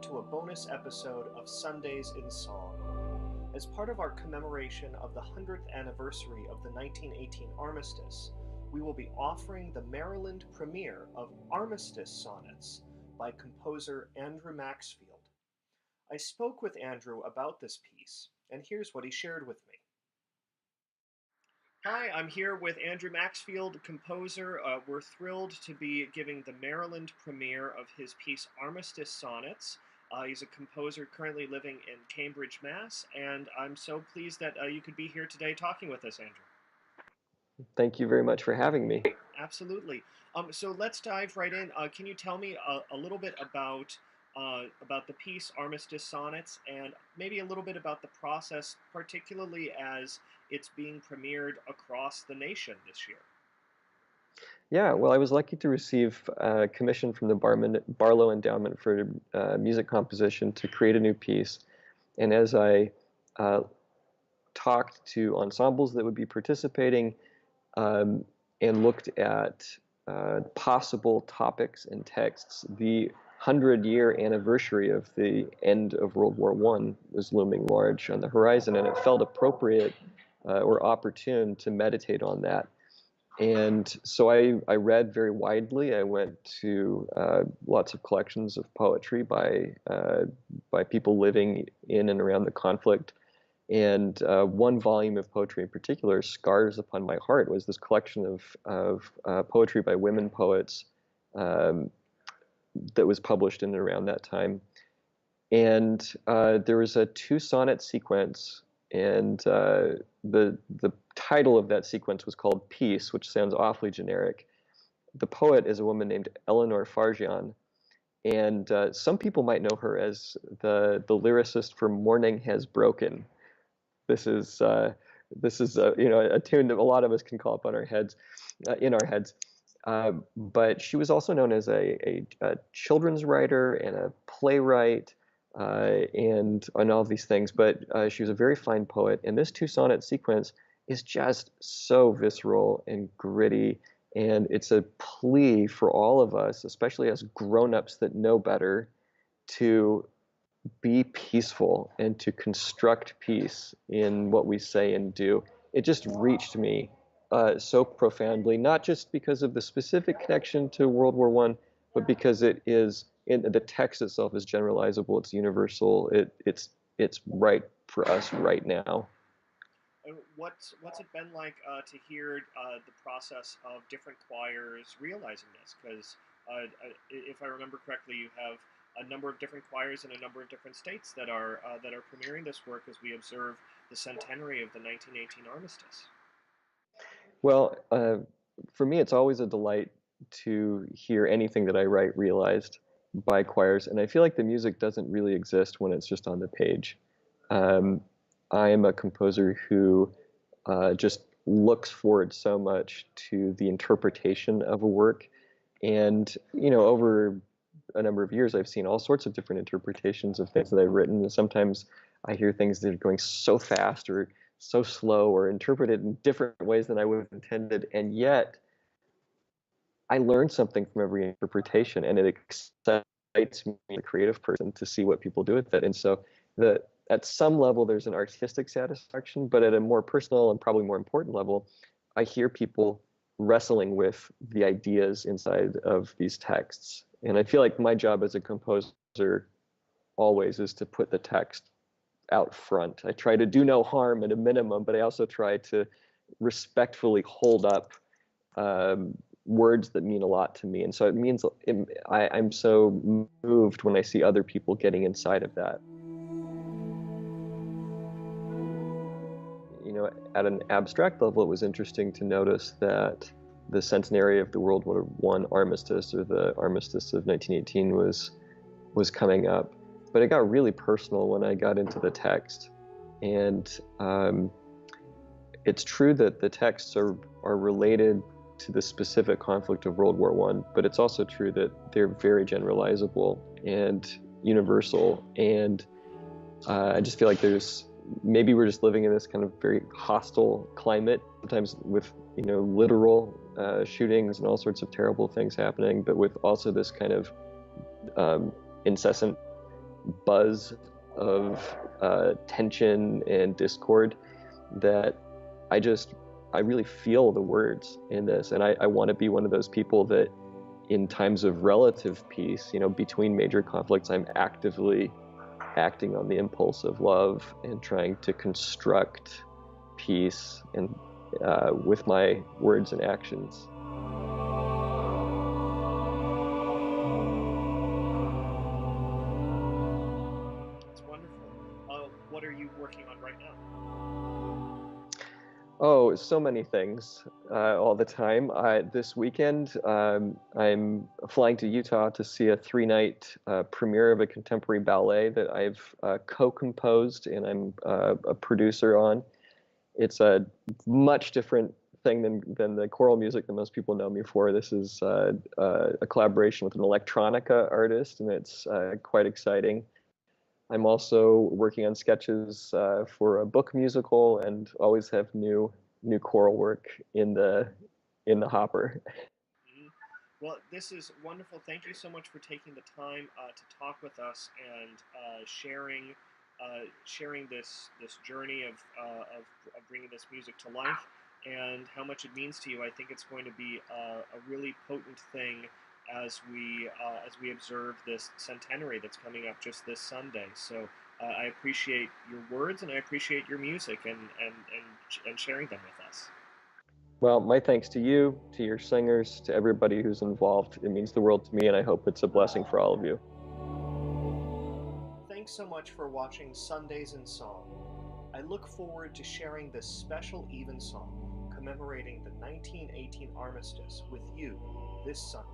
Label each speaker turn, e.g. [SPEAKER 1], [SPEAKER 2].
[SPEAKER 1] to a bonus episode of Sundays in Song. As part of our commemoration of the 100th anniversary of the 1918 Armistice, we will be offering the Maryland premiere of Armistice Sonnets by composer Andrew Maxfield. I spoke with Andrew about this piece, and here's what he shared with me. Hi, I'm here with Andrew Maxfield, composer. We're thrilled to be giving the Maryland premiere of his piece Armistice Sonnets. He's a composer currently living in Cambridge, Mass., and I'm so pleased that you could be here today talking with us, Andrew.
[SPEAKER 2] Thank you very much for having me.
[SPEAKER 1] Absolutely. So let's dive right in. Can you tell me a little bit about the piece Armistice Sonnets, and maybe a little bit about the process, particularly as it's being premiered across the nation this year?
[SPEAKER 2] Yeah, well, I was lucky to receive a commission from the Barlow Endowment for Music Composition to create a new piece. And as I talked to ensembles that would be participating and looked at possible topics and texts, the 100-year anniversary of the end of World War I was looming large on the horizon, and it felt appropriate or opportune to meditate on that. And so I read very widely. I went to lots of collections of poetry by people living in and around the conflict. And one volume of poetry in particular, Scars Upon My Heart, was this collection of poetry by women poets that was published in and around that time. And there was a two-sonnet sequence, and the title of that sequence was called Peace, which sounds awfully generic. The poet is a woman named Eleanor Farjeon, and some people might know her as the lyricist for Morning Has Broken. This is a tune that a lot of us can call up on our heads, in our heads. But she was also known as a children's writer and a playwright, and all of these things. But she was a very fine poet, and this two-sonnet sequence is just so visceral and gritty, and it's a plea for all of us, especially as grown-ups that know better, to be peaceful and to construct peace in what we say and do. It just reached me so profoundly, not just because of the specific connection to World War I, but because it is, the text itself is generalizable, it's universal, it's right for us right now.
[SPEAKER 1] What's it been like to hear the process of different choirs realizing this? Because if I remember correctly, you have a number of different choirs in a number of different states that are premiering this work as we observe the centenary of the 1918 Armistice.
[SPEAKER 2] Well, for me, it's always a delight to hear anything that I write realized by choirs, and I feel like the music doesn't really exist when it's just on the page. I am a composer who just looks forward so much to the interpretation of a work, and over a number of years, I've seen all sorts of different interpretations of things that I've written. And sometimes I hear things that are going so fast or so slow or interpreted in different ways than I would have intended. And yet I learn something from every interpretation, and it excites me as a creative person to see what people do with it. And so at some level, there's an artistic satisfaction, but at a more personal and probably more important level, I hear people wrestling with the ideas inside of these texts. And I feel like my job as a composer always is to put the text out front. I try to do no harm at a minimum, but I also try to respectfully hold up words that mean a lot to me. And so I'm so moved when I see other people getting inside of that. At an abstract level, it was interesting to notice that the centenary of the World War I armistice, or the armistice of 1918, was coming up. But it got really personal when I got into the text. And it's true that the texts are related to the specific conflict of World War I, but it's also true that they're very generalizable and universal. And I just feel like maybe we're just living in this kind of very hostile climate, sometimes with literal shootings and all sorts of terrible things happening, but with also this kind of incessant buzz of tension and discord that I really feel the words in this. And I want to be one of those people that in times of relative peace, between major conflicts, I'm actively acting on the impulse of love and trying to construct peace and with my words and actions.
[SPEAKER 1] It's wonderful. What are you working on right now?
[SPEAKER 2] Oh, so many things all the time. This weekend, I'm flying to Utah to see a 3-night premiere of a contemporary ballet that I've co-composed and I'm a producer on. It's a much different thing than the choral music that most people know me for. This is a collaboration with an electronica artist, and it's quite exciting. I'm also working on sketches for a book musical, and always have new choral work in the hopper.
[SPEAKER 1] Mhm. Well, this is wonderful. Thank you so much for taking the time to talk with us and sharing this journey of bringing this music to life and how much it means to you. I think it's going to be a really potent thing as we observe this centenary that's coming up just this Sunday. So I appreciate your words and I appreciate your music and sharing them with us.
[SPEAKER 2] Well, my thanks to you, to your singers, to everybody who's involved. It means the world to me, and I hope it's a blessing for all of you.
[SPEAKER 1] Thanks so much for watching Sundays in Song. I look forward to sharing this special evensong commemorating the 1918 armistice with you this Sunday.